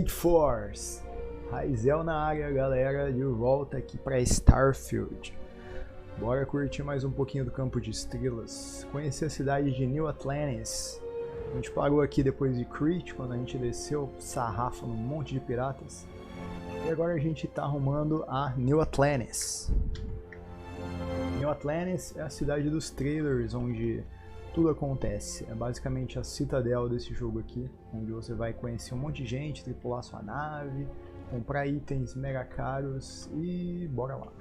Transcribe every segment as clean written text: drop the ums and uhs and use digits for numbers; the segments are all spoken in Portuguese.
Geekforce, Raisel na área, galera, de volta aqui para Starfield. Bora curtir mais um pouquinho do campo de estrelas, conhecer a cidade de New Atlantis. A gente parou aqui depois de Crete, quando a gente desceu sarrafo num monte de piratas. E agora a gente está arrumando a New Atlantis. New Atlantis é a cidade dos trailers, onde tudo acontece. É basicamente a citadel desse jogo aqui, onde você vai conhecer um monte de gente, tripular sua nave, comprar itens mega caros e bora lá.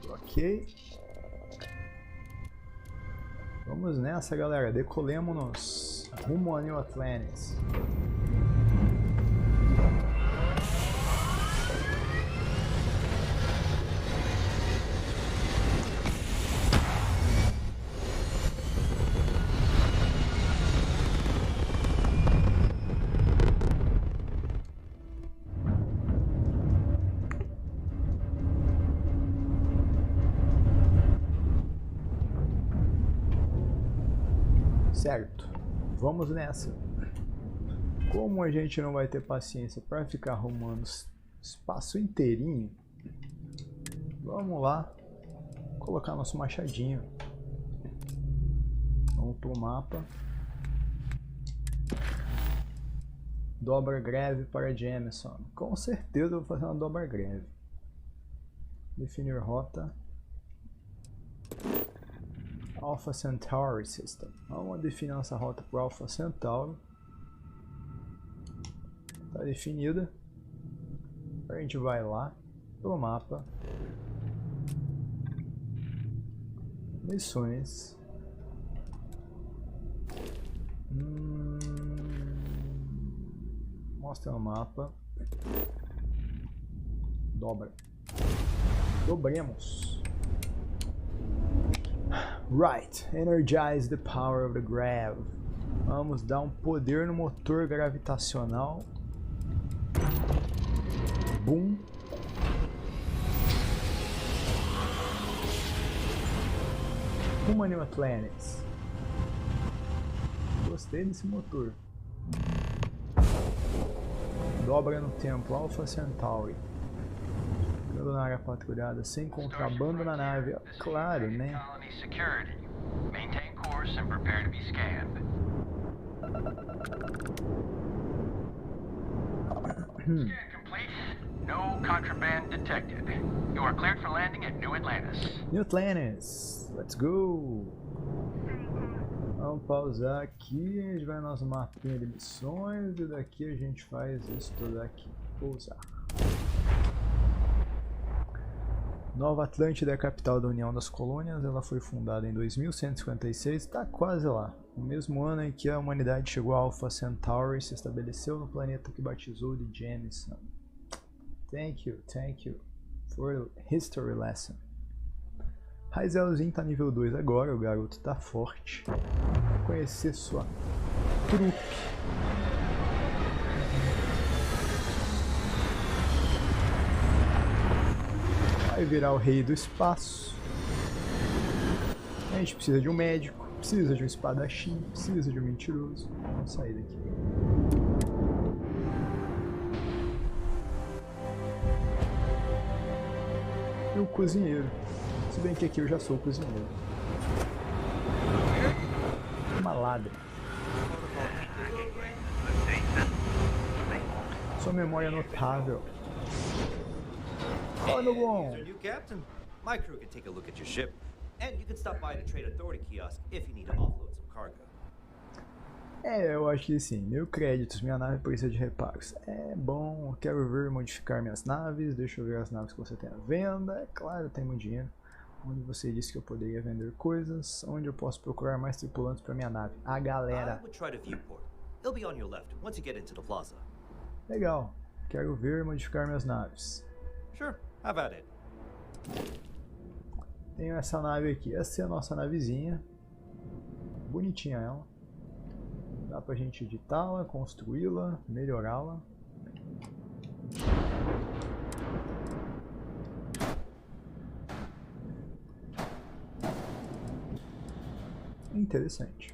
Ok. Vamos nessa, galera. Decolemos-nos rumo a New Atlantis. Certo, vamos nessa. Como a gente não vai ter paciência para ficar arrumando espaço inteirinho, vamos lá colocar nosso machadinho. Vamos pro mapa. Dobra greve para Jameson. Com certeza eu vou fazer uma dobra greve. Definir rota. Alpha Centauri System. Vamos definir nossa rota para o Alpha Centauri. Está definida. A gente vai lá pro mapa. Missões. Mostra o mapa. Dobra. Dobremos. Right, energize the power of the grav. Vamos dar um poder no motor gravitacional. Boom. Rumo a New Atlantis. Gostei desse motor. Dobra no tempo, Alpha Centauri. Na área patrulhada, sem contrabando na nave, claro, né? New Atlantis, let's go! Vamos pausar aqui, a gente vai no nosso mapinha de missões e daqui a gente faz isso tudo aqui. Pousar. Nova Atlântida é a capital da União das Colônias, ela foi fundada em 2156, está quase lá. No mesmo ano em que a humanidade chegou a Alpha Centauri, se estabeleceu no planeta que batizou de Jameson. Thank you for the history lesson. Raiselzinho está nível 2 agora, o garoto está forte. Vou conhecer sua trupe. Vai virar o rei do espaço. A gente precisa de um médico, precisa de um espadachim, precisa de um mentiroso. Vamos sair daqui. E o cozinheiro. Se bem que aqui eu já sou o cozinheiro. Uma ladra. Sua memória é notável. Oh, no bom. New captain. My crew can take a look at your ship, and you can stop by the Trade Authority kiosk if you need to offload some cargo. É, eu acho que sim. 1000 créditos, minha nave precisa de reparos. É bom, quero ver modificar minhas naves. Deixa eu ver as naves que você tem à venda. É claro, tem muito dinheiro. Onde você disse que eu poderia vender coisas. Onde eu posso procurar mais tripulantes para minha nave. A galera. I would try the viewport. It'll be on your left once you get into the plaza. Legal. Quero ver modificar minhas naves. Sure, how about it? Tenho essa nave aqui. Essa é a nossa navezinha. Bonitinha ela. Dá pra gente editá-la, construí-la, melhorá-la. interessante.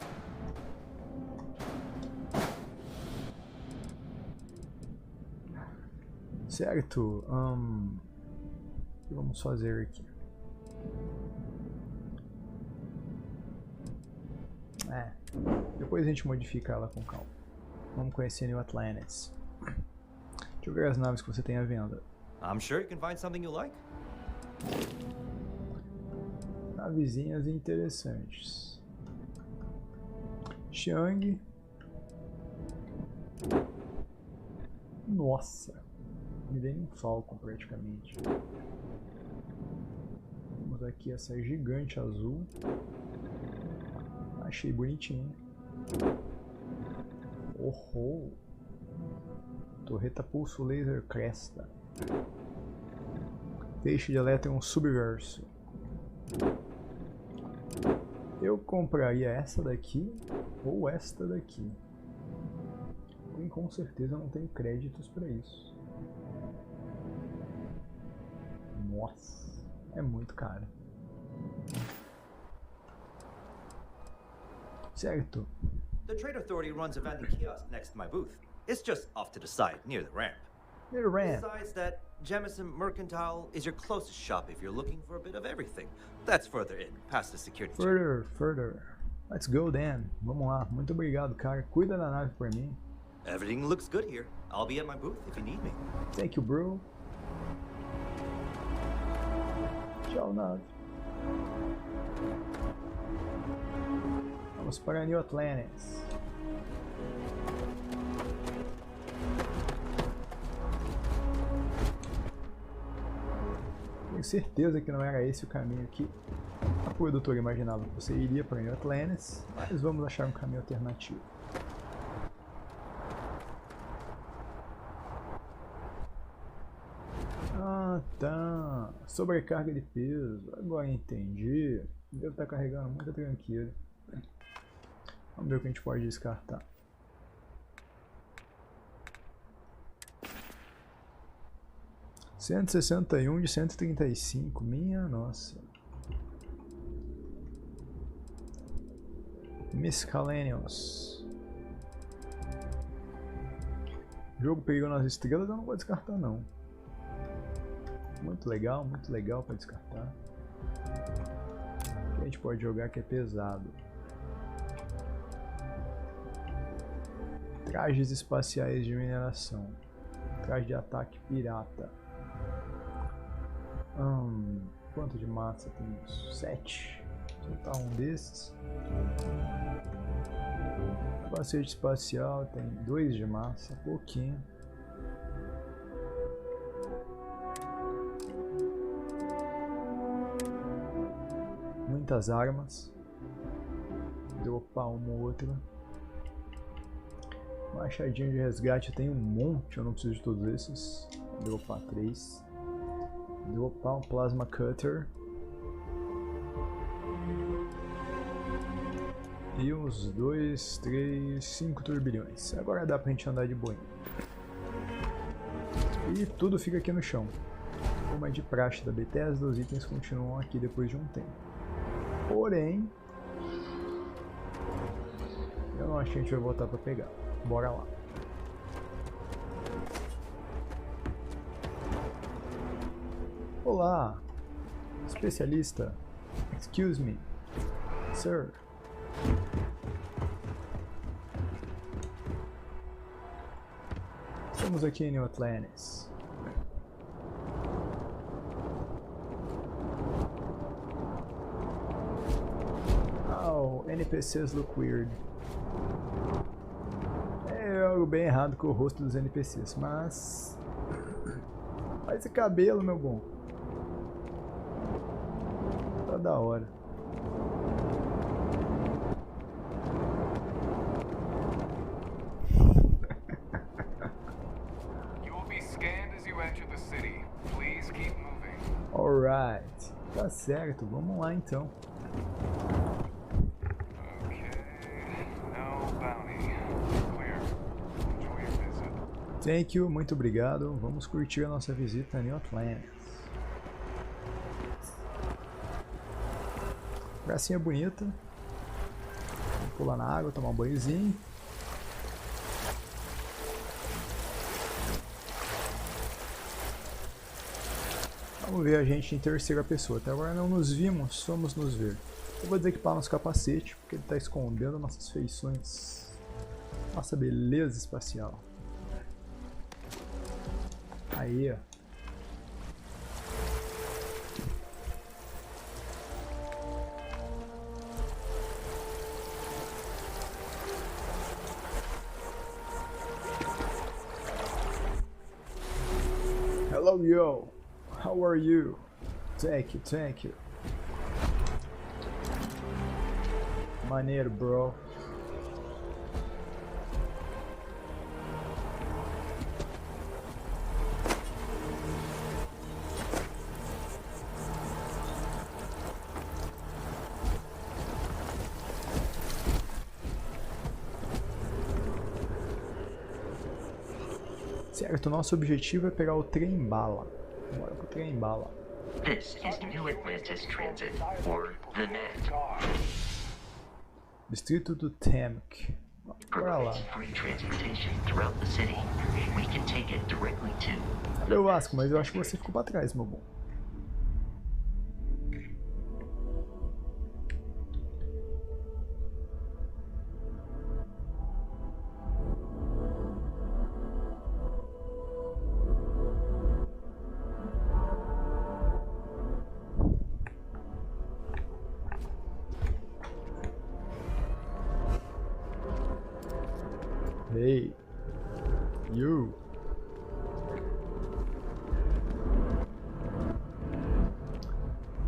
Certo, o que vamos fazer aqui? Depois a gente modifica ela com calma. Vamos conhecer New Atlantis. Deixa eu ver as naves que você tem à venda. I'm sure you can find something you like. Navezinhas interessantes. Xiang. Nossa, me dei um Falcon praticamente. Vamos aqui essa gigante azul. Achei bonitinho. Oh, torreta pulso laser cresta. Feixe de elétron subverso. Eu compraria essa daqui ou esta daqui. Porém, com certeza eu não tenho créditos para isso. Nossa, é muito caro. Certo. The Trade Authority runs a vending kiosk next to my booth. It's just off to the side, near the ramp. Near the ramp. Besides that, Jemison Mercantile is your closest shop if you're looking for a bit of everything. That's further in, past the security check. Further. Let's go then. Vamos lá. Muito obrigado, cara. Cuida da nave por mim. Everything looks good here. I'll be at my booth if you need me. Thank you, bro. Tchau, nave. Vamos para New Atlantis. Tenho certeza que não era esse o caminho que a produtora imaginava que você iria para New Atlantis, mas vamos achar um caminho alternativo. Ah, tá. Sobrecarga de peso. Agora entendi. Deve estar carregando muita tranqueira. Vamos ver o que a gente pode descartar. (161 de 135). Minha nossa. Miscellaneous. O jogo pegou nas estrelas, eu não vou descartar não. Muito legal para descartar. O que a gente pode jogar que é pesado? Trajes espaciais de mineração. Traje de ataque pirata. Quanto de massa temos? 7. Vou soltar um desses. Capacete espacial tem 2 de massa, pouquinho. Muitas armas. Dropar uma ou outra. Machadinho de resgate eu tenho um monte, eu não preciso de todos esses. Vou dropar 3. Dropar um plasma cutter. E uns 2, 3, 5 turbilhões. Agora dá pra gente andar de boinha. E tudo fica aqui no chão. Como é de praxe da Bethesda, os itens continuam aqui depois de um tempo. Porém, eu não acho que a gente vai voltar pra pegar. Bora lá. Olá, especialista. Excuse me, sir. Estamos aqui em New Atlantis. Oh, NPCs look weird. É algo bem errado com o rosto dos NPCs, mas... Olha esse cabelo, meu bom. Tá da hora. Alright, tá certo, vamos lá então. Thank you, muito obrigado. Vamos curtir a nossa visita a New Atlantis. Pracinha bonita. pular na água, tomar um banhozinho. Vamos ver a gente em terceira pessoa. Até agora não nos vimos, vamos nos ver. Eu vou desequipar nosso capacete, porque ele está escondendo nossas feições. Nossa beleza espacial. Aí, ó. Hello, yo. How are you? Thank you, thank you. Maneiro, bro. Certo, nosso objetivo é pegar o trem-bala. Bora pro trem-bala. This is New Atlantis Transit, or the Net. Distrito do Temk. Bora lá. Provides free transportation throughout the city. We can take it directly to... Valeu, Vasco, mas eu acho que você ficou pra trás, meu bom. Hey, you.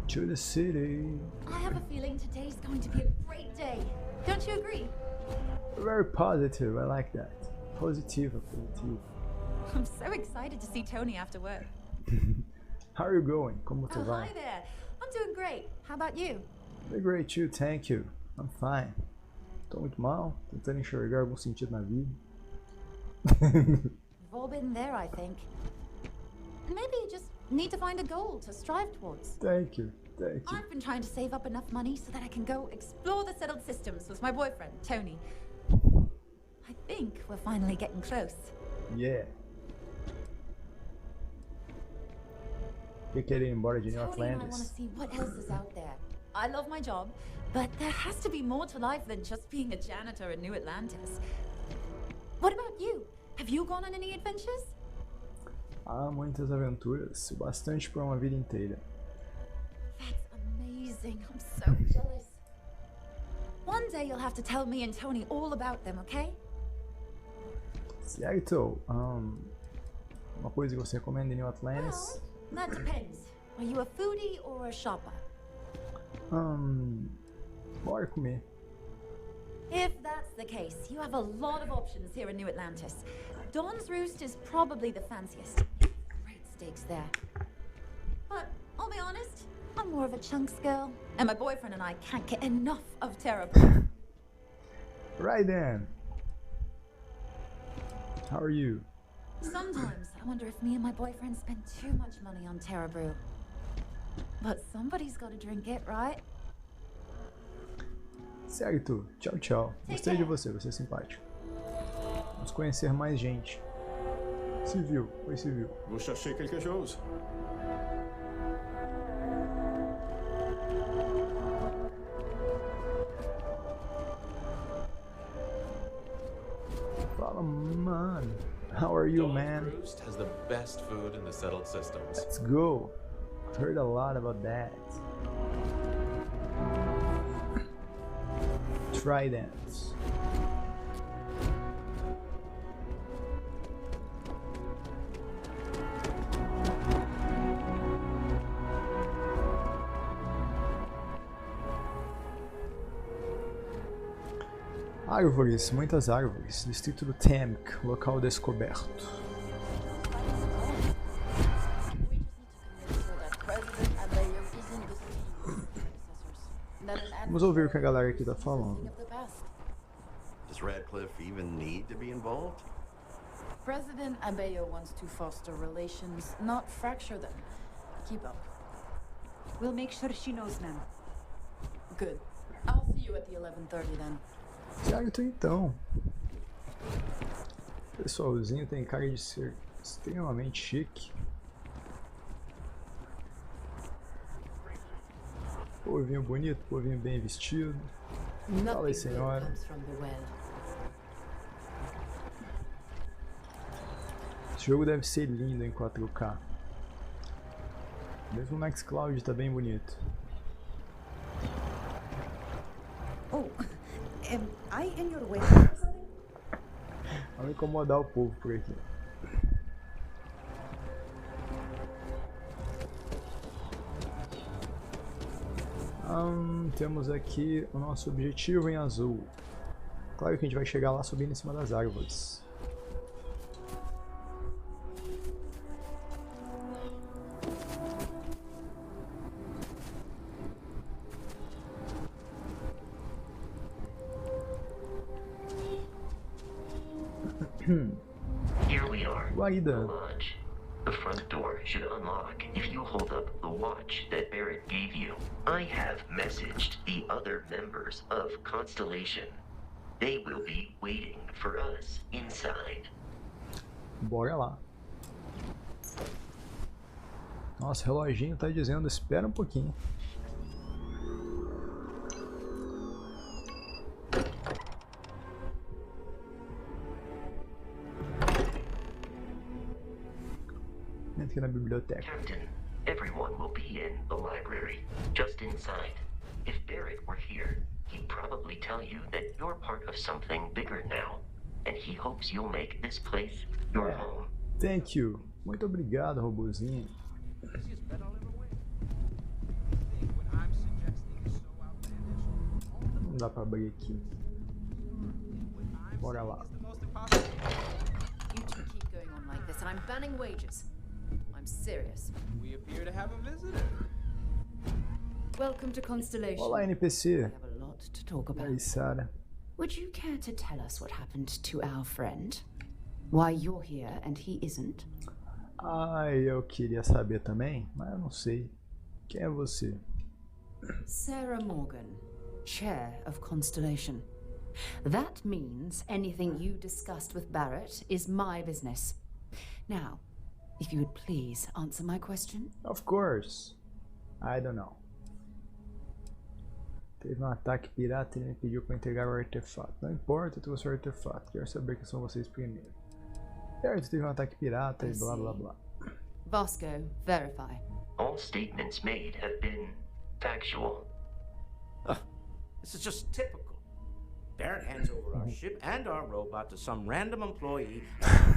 To the city. I have a feeling today's going to be a great day. Don't you agree? Very positive, I like that. Positive, positive. I'm so excited to see Tony after work. How are you going? Como você Oh, vai? hi there. I'm doing great. How about you? Doing great too, thank you. I'm fine. Tô muito mal, tentando enxergar algum sentido na vida. We've all been there, I think. Maybe you just need to find a goal to strive towards. Thank you, thank you. I've been trying to save up enough money so that I can go explore the settled systems with my boyfriend, Tony. I think we're finally getting close. Yeah. Quer ir embora de New Tony and I want to Atlantis? see what else is out there. I love my job, but there has to be more to life than just being a janitor in New Atlantis. What about you? Have you gone on any adventures? Há muitas aventuras, o bastante para uma vida inteira. That's amazing. I'm so jealous. One day you'll have to tell me and Tony all about them, okay? Certo. Uma coisa que você recomenda em New Atlantis? Well, that depends. Are you a foodie or a shopper? Bora comer. If that's the case, you have a lot of options here in New Atlantis. Dawn's Roost is probably the fanciest. Great steaks there. But I'll be honest, I'm more of a chunks girl. And my boyfriend and I can't get enough of terrible. Right then. How are you? Sometimes I wonder if me and my boyfriend spend too much money on Terra Brew. But somebody's gotta drink it, right? Certo. Tchau, tchau. Gostei de você, você é simpático. Vamos conhecer mais gente. Civil. Oi, civil. Vous cherchez quelque chose? Fala, mano. How are you, Dawn's man? Roost has the best food in the settled systems. Let's go. I've heard a lot about that. Tridents. Árvores, muitas árvores. Distrito do Temk, local descoberto. Vamos ouvir o que a galera aqui tá falando. Does Radcliffe even need to be involved? President Abeyo wants to foster relations, not fracture them. Keep up. We'll make sure she knows, ma'am. Good. I'll see you at the 11:30 then. Certo, então. O pessoalzinho tem cara de ser extremamente chique. Povinho bonito, povinho bem vestido. Fala aí, senhora. Esse jogo deve ser lindo em 4K. Mesmo o Nextcloud tá bem bonito. Oh, am I in your way? Vamos incomodar o povo por aqui. Temos aqui o nosso objetivo em azul. Claro que a gente vai chegar lá subindo em cima das árvores. Here we are. Guarida. The lodge. The front door should unlock if you hold up the watch that Barrett gave you. I have messaged the other members of Constellation. They will be waiting for us inside. Bora lá. Nossa, o reloginho tá dizendo, espera um pouquinho. Aqui na biblioteca. Captain, everyone will be in the library, just inside. If Barrett were here, he'd probably tell you that you're part of something bigger now, and he hopes you'll make this place your home. Thank you. Muito obrigado, robozinho. Não dá pra abrir aqui. Bora lá. You two keep going on like this, and I'm banning wages. I'm serious. We appear to have a visitor. Welcome to Constellation. Olá, NPC. We have a lot to talk E about. aí, Sarah? Would you care to tell us what happened to our friend? Why you're here and he isn't? Eu queria saber também, mas eu não sei. Quem é você? Sarah Morgan, chair of Constellation. That means anything you discussed with Barrett is my business. Now, if you would please answer my question. Of course. I don't know. Teve um ataque pirata e ele me pediu para entregar o artefato. Não importa, eu trouxe o artefato. Quero saber quem são vocês primeiro. Certo, teve um ataque pirata e blá blá blá. Vasco, verify. All statements made have been factual. This is just typical. Barrett hands over our ship and our robot to some random employee.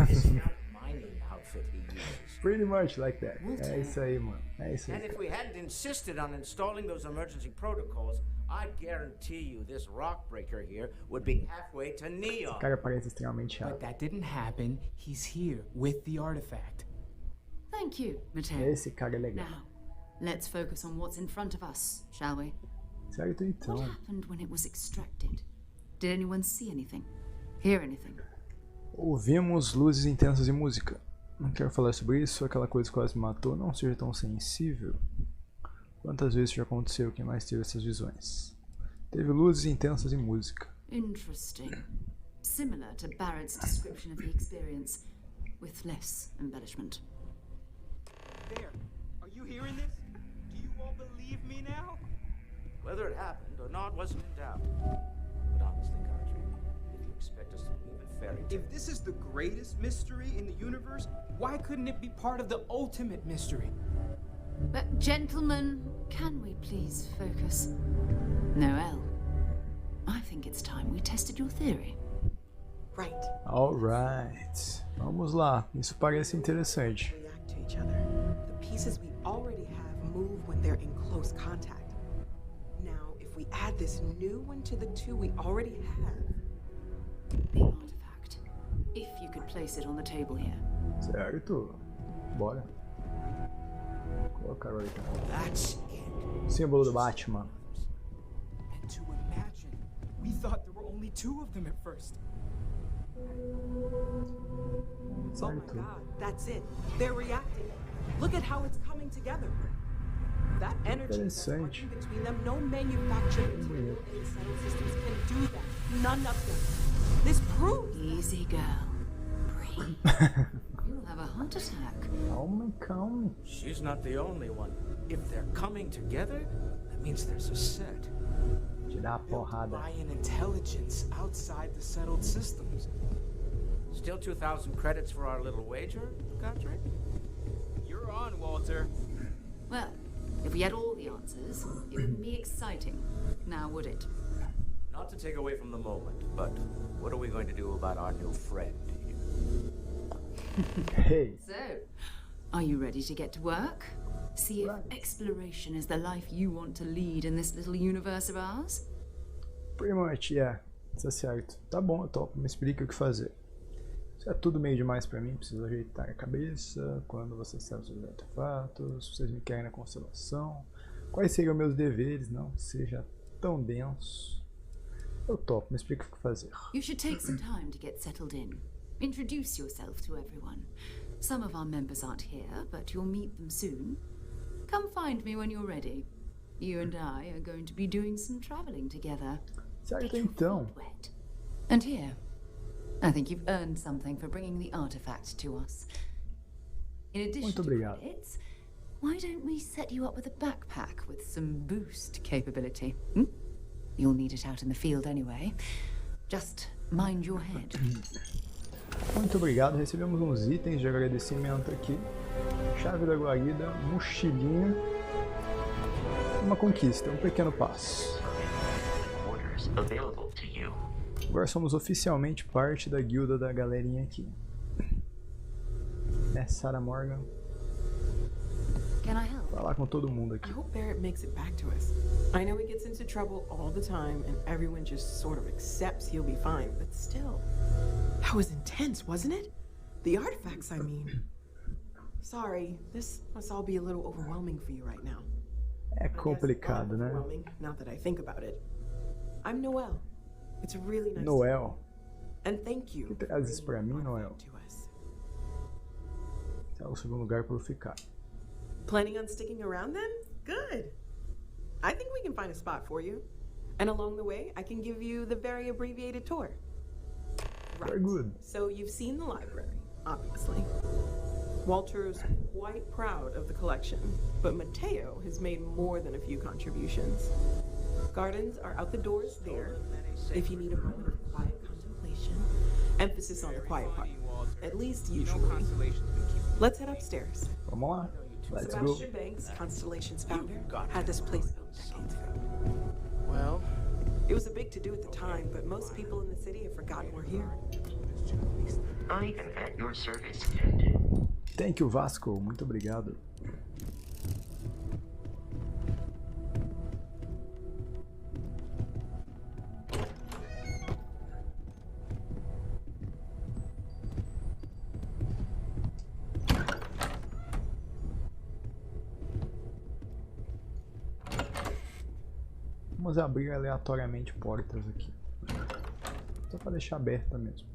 This mining outfit he uses. Pretty much like that. É isso aí, mano. É isso aí. And if we hadn't insisted on installing those emergency protocols, I guarantee you this rock breaker here would be halfway to Neon. Esse cara parece extremamente But chato. that didn't happen. He's here with the artifact. Thank you, Mateo. Esse cara é legal. Now, let's focus on what's in front of us, shall we? Certo, então. What happened when it was extracted? Did anyone see anything? Hear anything? Ouvimos luzes intensas e música. Não quero falar sobre isso, aquela coisa que quase me matou. Não seja tão sensível. Quantas vezes já aconteceu? Quem mais teve essas visões? Teve luzes intensas e música. Interesting. Similar to Barrett's description of the experience, with less embellishment. There. Are you hearing this? Do you all believe me now? Whether it happened or not wasn't in doubt. But honestly, Cartridge, if you expect us to believe in fairy tales... If this is the greatest mystery in the universe, why couldn't it be part of the ultimate mystery? But gentlemen, can we please focus? Noel, I think it's time we tested your theory. Right. Alright. Vamos lá. Isso parece interessante. React to each other. The pieces we already have move when they're in close contact. Now, if we add this new one to the two we already have. The artifact. If you could place it on the table here. Certo. Bora. Colocar o That's it. símbolo do Batman. And to imagine, we thought there were only two of them at first. Oh my god, that's it. They're reacting. Look at how it's coming together. That energy that's Interessante. working between them, no manufactured material in the settled systems can do that. None of them. This proves. Easy, girl. Breathe. You'll have a heart attack. Calma. She's not the only one. If they're coming together, that means there's a set. Tirar a porrada. By an intelligence outside the settled systems. Still 2,000 credits for our little wager, Godric? You're on, Walter. Well, if we had all the answers, it wouldn't be exciting. Now, would it? Not to take away from the moment, but what are we going to do about our new friend here? Hey. So, are you ready to get to work? See if exploration is the life you want to lead in this little universe of ours? Pretty much, yeah. Tá certo. Tá bom, eu topo. Me explica o que fazer. Isso é tudo meio demais pra mim. Preciso ajeitar a cabeça. Quando vocês sabem sobre os artefatos. Vocês me querem na constelação. Quais seriam meus deveres? Não seja tão denso. Eu topo. Me explica o que fazer. You should take some time to get settled in. Introduce yourself to everyone. Some of our members aren't here, but you'll meet them soon. Come find me when you're ready. You and I are going to be doing some traveling together. Certo, então. And here, I think you've earned something for bringing the artifact to us. In addition to credits, why don't we set you up with a backpack with some boost capability? Hmm? You'll need it out in the field anyway. Just mind your head. Muito obrigado. Recebemos uns itens de agradecimento aqui. Chave da guarida, mochilinha. Uma conquista, um pequeno passo. Agora somos oficialmente parte da guilda da galerinha aqui. Nessa Morgan. Can I help? Falar com todo mundo aqui. I hope Barrett makes it back to us. I know he gets into trouble all the time and everyone just sort of accepts he'll be fine, but still. That was intense, wasn't it? The artifacts, I mean. Sorry, this must all be a little overwhelming for you right now. É complicado, né? Now that I think about it. I'm Noel. It's really nice. Noel. And thank you. Que traz isso pra mim, Noel? É o segundo lugar para eu ficar. Planning on sticking around then? Good. I think we can find a spot for you. And along the way, I can give you the very abbreviated tour. Right. Very good. So you've seen the library, obviously. Walter's quite proud of the collection, but Mateo has made more than a few contributions. Gardens are out the doors there, if you need a moment of quiet contemplation. Emphasis on the quiet part, at least usually. Let's head upstairs. Vamos lá. Let's go. Sebastian Banks, Constellation's founder, had this place built decades ago. Well, it was a big to-do at the time, but most people in the city have forgotten we're here. I am at your service, Captain. Thank you, Vasco. Muito obrigado. Vamos abrir aleatoriamente portas aqui. Só para deixar aberta mesmo.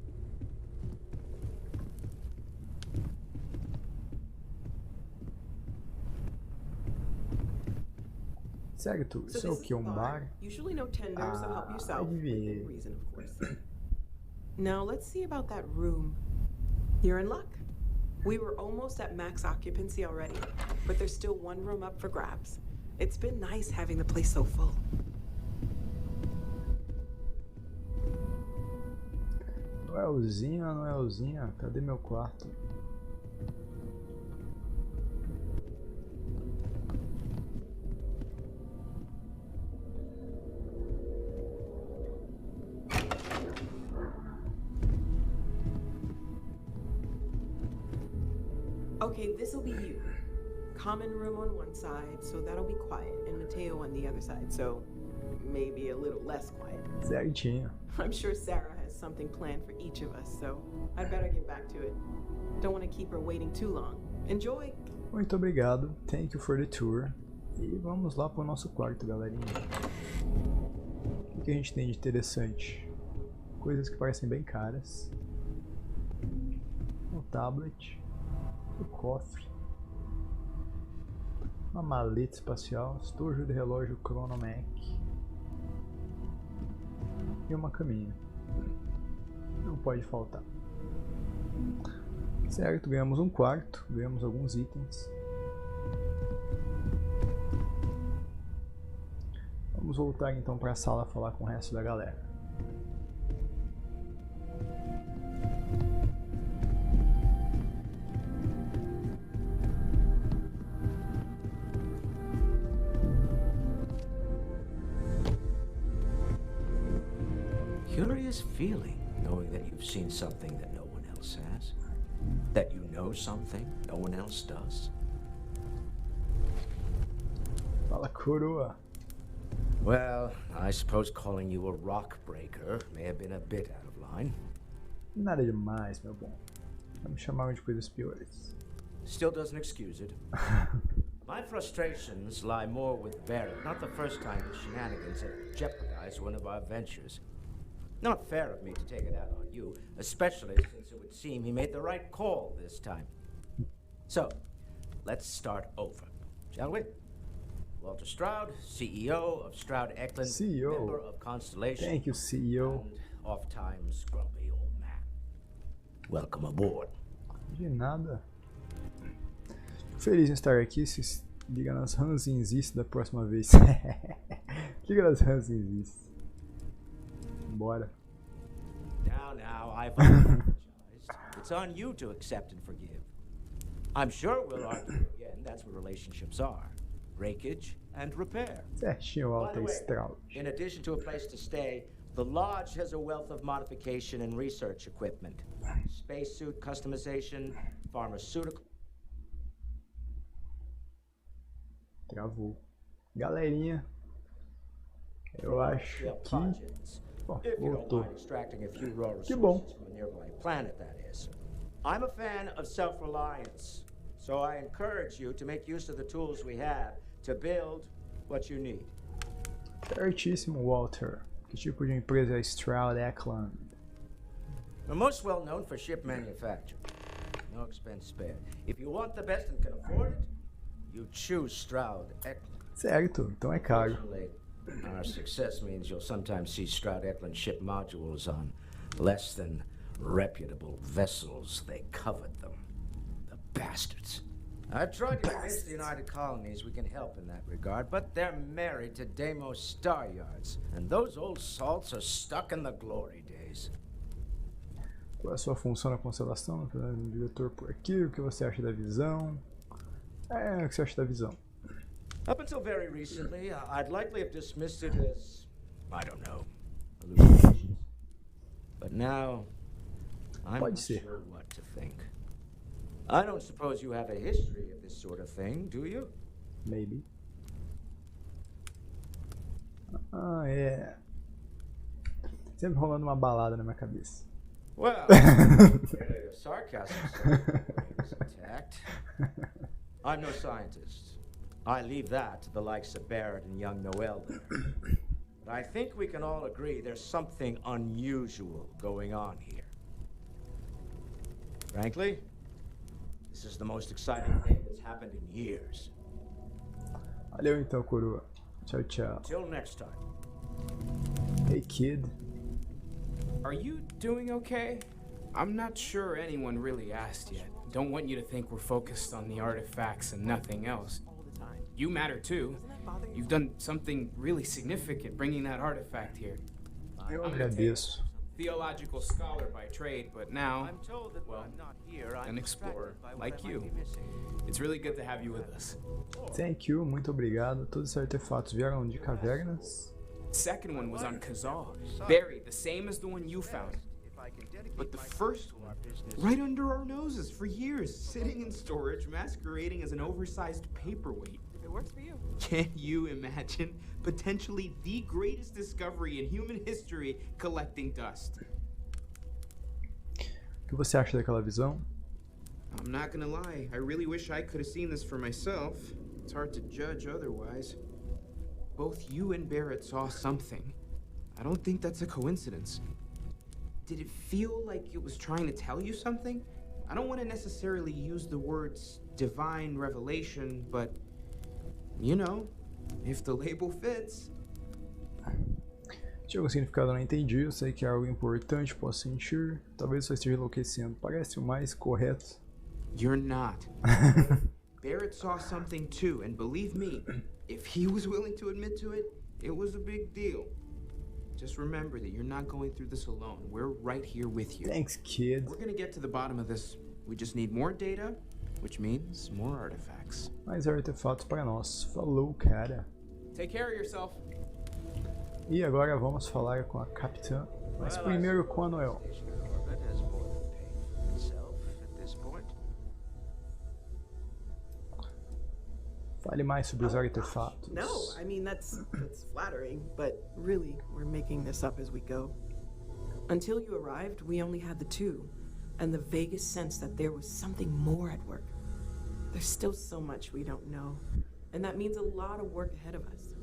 Certo, isso é o que? Um bar? Adivinhei. Now let's see about that room. You're in luck. We were almost at max occupancy already, but there's still one room up for grabs. It's been nice having the place so full. Noelzinha, cadê meu quarto? Okay, this'll be you. Common room on one side, so that'll be quiet, and Mateo on the other side, so maybe a little less quiet. Certinho. I'm sure Sarah has something planned for each of us, so I'd better get back to it. Don't want to keep her waiting too long. Enjoy! Muito obrigado. Thank you for the tour. E vamos lá pro nosso quarto, galerinha. O que a gente tem de interessante? Coisas que parecem bem caras. Um tablet. Um cofre. Uma maleta espacial. Estojo de relógio Chronomec. e uma caminha. Não pode faltar. Certo, ganhamos um quarto, ganhamos alguns itens. Vamos voltar então para a sala falar com o resto da galera. Curious feeling, knowing that you've seen something that no one else has. That you know something no one else does. Fala, coroa. Well, I suppose calling you a rock breaker may have been a bit out of line. Nada demais, meu bom. Vamos chamar de coisas piores. Still doesn't excuse it. My frustrations lie more with Barrett, not the first time his shenanigans have jeopardized one of our ventures. Not fair of me to take it out on you, especially since it would seem he made the right call this time. So, let's start over, shall we? Walter Stroud, CEO of Stroud Eklund, CEO. member of Constellation. Thank you, CEO. And oft-times grumpy old man. Welcome aboard. De nada. Fico feliz em estar aqui. Se liga nas ranzinzices da próxima vez. Liga nas ranzinzices. Bora. Now, I've apologized. It's on you to accept and forgive. I'm sure we'll argue again. That's what relationships are. Breakage and repair. Certinho, By the Walter way, Stroud. in addition to a place to stay, the lodge has a wealth of modification and research equipment. Spacesuit customization, pharmaceutical... Travou. Galerinha, eu acho que... Bom, voltou. Que bom. Planet, that is. I'm a fan of self-reliance, so I encourage you to make use of the tools we have to build what you need. Certíssimo, Walter. Que tipo de empresa é Stroud Eklund? We're most well known for ship manufacture. No expense spared. If you want the best and can afford it, you choose Stroud Eklund. Certo, então é caro. Unfortunately, our success means you'll sometimes see Stroud Eklund ship modules on less than reputable vessels. They covet them. The bastards. I've tried to convince the United Colonies we can help in that regard, but they're married to Deimos Star Yards, and those old salts are stuck in the glory days. Qual é a sua função na constelação? Diretor por aqui, o que você acha da visão? O que você acha da visão? Up until very recently, I'd likely have dismissed it as, I don't know, hallucinations. But now, I'm not sure what to think. I don't suppose you have a history of this sort of thing, do you? Maybe. É. Sempre rolando uma balada na minha cabeça. Well, sarcasm is attacked. I'm no scientist. I leave that to the likes of Barrett and young Noel there. But I think we can all agree there's something unusual going on here. Frankly, this is the most exciting thing that's happened in years. Valeu então, coroa. Tchau, tchau. Till next time. Hey, kid. Are you doing okay? I'm not sure anyone really asked yet. Don't want you to think we're focused on the artifacts and nothing else. You matter too. You've done something really significant bringing that artifact here. Eu agradeço. Theological scholar by trade, but now, well, an explorer like you. It's really good to have you with us. Thank you, muito obrigado. Todos esses artefatos vieram de cavernas. Second one was on Kazal, buried the same as the one you found. But the first one, right under our noses for years, sitting in storage, masquerading as an oversized paperweight. If it works for you. Can you imagine potentially the greatest discovery in human history collecting dust? O que você acha daquela visão? I'm not gonna lie, I really wish I could have seen this for myself. It's hard to judge otherwise. Both you and Barrett saw something. I don't think that's a coincidence. Did it feel like it was trying to tell you something? I don't want to necessarily use the words divine revelation, but, you know, if the label fits. Se algum significado eu não entendi, eu sei que é algo importante, posso sentir. Talvez só esteja enlouquecendo. Parece o mais correto. You're not. Barrett saw something too, and believe me, if he was willing to admit to it, it was a big deal. Just remember that you're not going through this alone. We're right here with you. Thanks, kid. We're gonna get to the bottom of this. We just need more data, which means more artifacts. Mais artefatos para nós. Falou, cara. Take care of yourself. E agora vamos falar com a capitã, mas primeiro com a Noel. Fale mais sobre os artefatos. No, I mean that's flattering, but really we're making this up as we go. Until you arrived, we only had the two, and the vaguest sense that there was something more at work. There's still so much we don't know, and that means a lot of work ahead of us.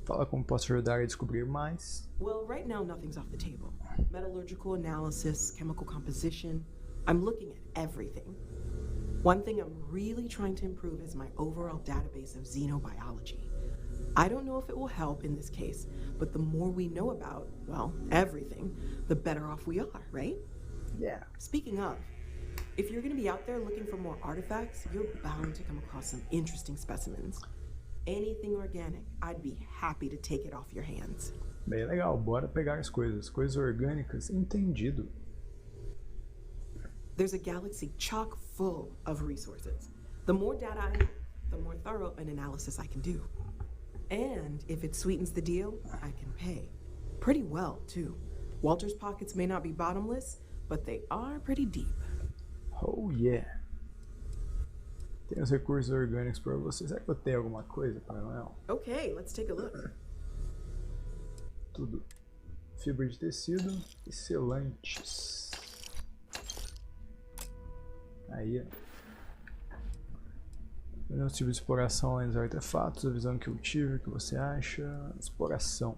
Fala como posso ajudar a descobrir mais. Well, right now nothing's off the table. Metallurgical analysis, chemical composition. I'm looking at everything. One thing I'm really trying to improve is my overall database of xenobiology. I don't know if it will help in this case, but the more we know about, well, everything, the better off we are, right? Yeah. Speaking of, if you're going to be out there looking for more artifacts, you're bound to come across some interesting specimens. Anything organic, I'd be happy to take it off your hands. Bem legal, bora pegar as coisas. Coisas orgânicas, entendido. There's a galaxy chock full of resources. The more data I have, the more thorough an analysis I can do. And if it sweetens the deal, I can pay. Pretty well, too. Walter's pockets may not be bottomless, but they are pretty deep. Oh yeah. Tem os recursos orgânicos para você. Será que eu tenho alguma coisa para Noel? Okay, let's take a look. Tudo. Fibra de tecido e selantes. Aí, ó. Tipo de exploração além dos artefatos, a visão que eu tive, o que você acha? Exploração.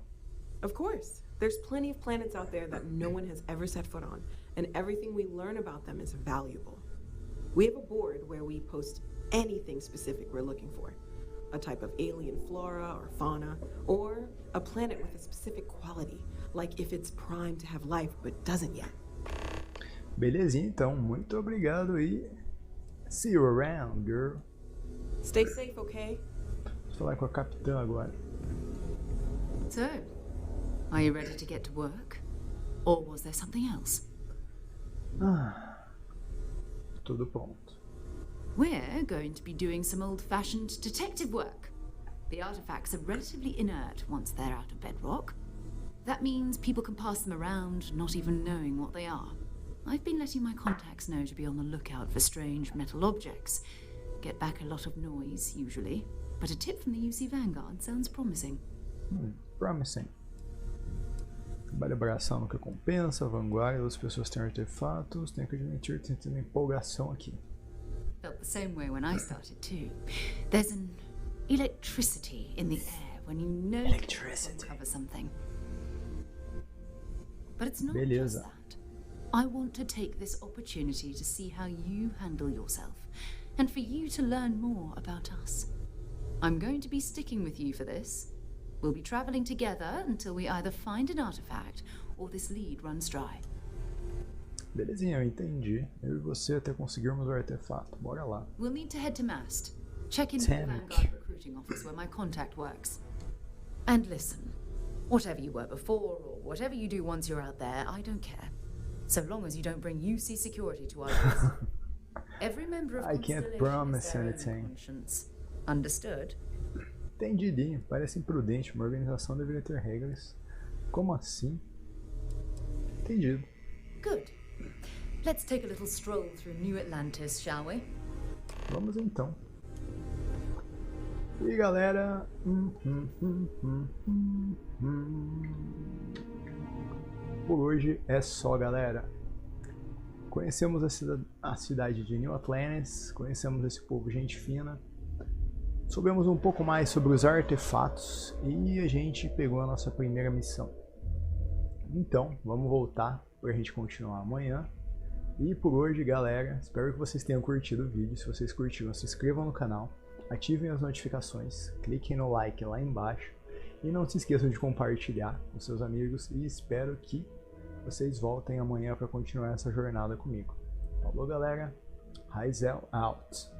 Of course. There's plenty of planets out there that no one has ever set foot on, and everything we learn about them is valuable. We have a board where we post anything specific we're looking for. A type of alien flora or fauna, or a planet with a specific quality, like if it's primed to have life but doesn't yet. Belezinha, então. Muito obrigado e see you around, girl. Stay safe, okay? Vou falar com a capitã agora. So, are you ready to get to work? Or was there something else? Tudo pronto. We're going to be doing some old-fashioned detective work. The artifacts are relatively inert once they're out of bedrock. That means people can pass them around, not even knowing what they are. I've been letting my contacts know to be on the lookout for strange metal objects. Get back a lot of noise, usually. But a tip from the UC Vanguard sounds promising. Promising. Trabalho abração nunca compensa, vanguarda, outras pessoas têm artefatos. Tenho que admitir, tô tendo empolgação aqui. Felt the same way when I started too. There's an electricity in the air when you know you uncover something. But it's not just that. I want to take this opportunity to see how you handle yourself, and for you to learn more about us. I'm going to be sticking with you for this. We'll be traveling together until we either find an artifact or this lead runs dry. Belezinha, eu entendi. Eu e você até conseguirmos o artefato. Bora lá. We'll need to head to Mast. Check in with the Vanguard recruiting office where my contact works. And listen, whatever you were before or whatever you do once you're out there, I don't care. So long as you don't bring UC security to our base. Every member of I can't promise anything. Understood? Entendidinho. Parece imprudente. Uma organização deveria ter regras. Como assim? Entendido. Good. Let's take a little stroll through New Atlantis, shall we? Vamos então. E galera... Por hoje é só, galera. Conhecemos a cidade de New Atlantis, conhecemos esse povo gente fina, soubemos um pouco mais sobre os artefatos e a gente pegou a nossa primeira missão. Então, vamos voltar para a gente continuar amanhã. E por hoje, galera, espero que vocês tenham curtido o vídeo. Se vocês curtiram, se inscrevam no canal, ativem as notificações, cliquem no like lá embaixo E não se esqueçam de compartilhar com seus amigos e espero que vocês voltem amanhã para continuar essa jornada comigo. Falou, galera. Raisel out.